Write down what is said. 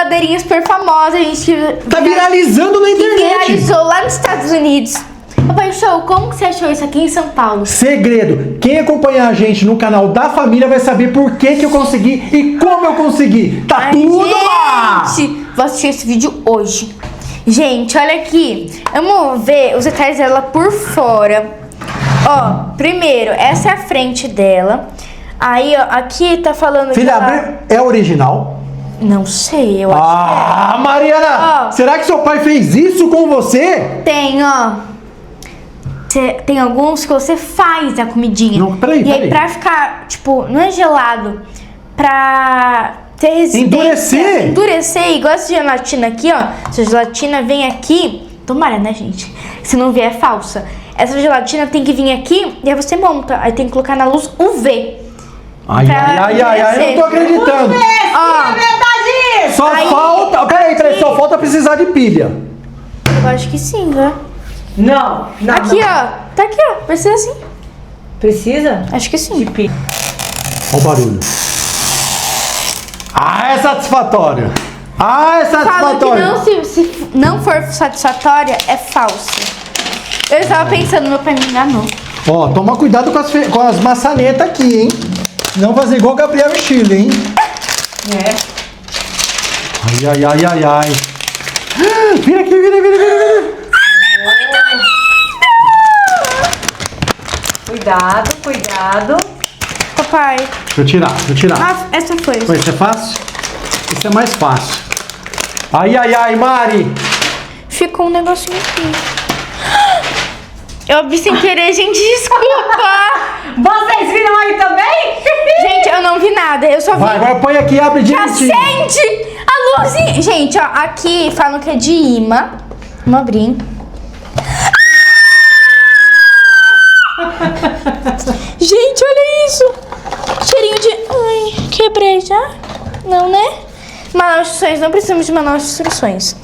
geladeirinha super famosa, a gente... Tá viralizando na internet. Viralizou lá nos Estados Unidos. Papai Show, como que você achou isso aqui em São Paulo? Segredo, quem acompanhar a gente no canal da família vai saber por que eu consegui e como eu consegui. Tá Ai, tudo gente, lá! vou assistir esse vídeo hoje. Gente, olha aqui. Vamos ver os detalhes dela por fora. Ó, primeiro, essa é a frente dela. Aí, ó, aqui tá falando Filha, que ela... é original? Não sei, eu acho Ah, Mariana! Ó. Será que seu pai fez isso com você? que tem, ó. Tem alguns que você faz a comidinha. Não, peraí, E aí, peraí. pra ficar, tipo, não é gelado, pra ter resistência. Endurecer, igual essa gelatina aqui, ó. Essa gelatina vem aqui. Tomara, né, gente? Se não vier, é falsa. Essa gelatina tem que vir aqui e aí você monta. Aí tem que colocar na luz UV. Ai, eu não tô acreditando. Ó, É verdade! Só Aí- falta. Peraí, só falta precisar de pilha. eu acho que sim, né? Não, não. Aqui, não. ó. Tá aqui, ó. Vai ser assim. Precisa? Acho que sim. Pi- Olha o barulho. Ah, é satisfatório. Ah, é Fala que satisfatório. não, se não for satisfatória, é falso. Eu estava pensando, meu pai me enganou. Ó, toma cuidado com as maçanetas aqui, hein? Não fazer igual Gabriel e Chile, hein? É. Ai. Vira aqui, vira. Cuidado. Papai. Deixa eu tirar. Ah, essa foi. Isso é fácil? Isso é mais fácil. Ai, Mari. Ficou um negocinho aqui. Eu vi sem querer, gente, desculpa. Vocês viram aí também? Gente, eu não vi nada, eu só vi. Vai, agora põe aqui e abre direitinho. Acende a luzinha. Gente, ó, aqui falam que é de imã. Vamos abrir. Gente, olha isso. Cheirinho de... Ai, quebrei já? Não, né? Manual de instruções, não precisamos de manual de instruções.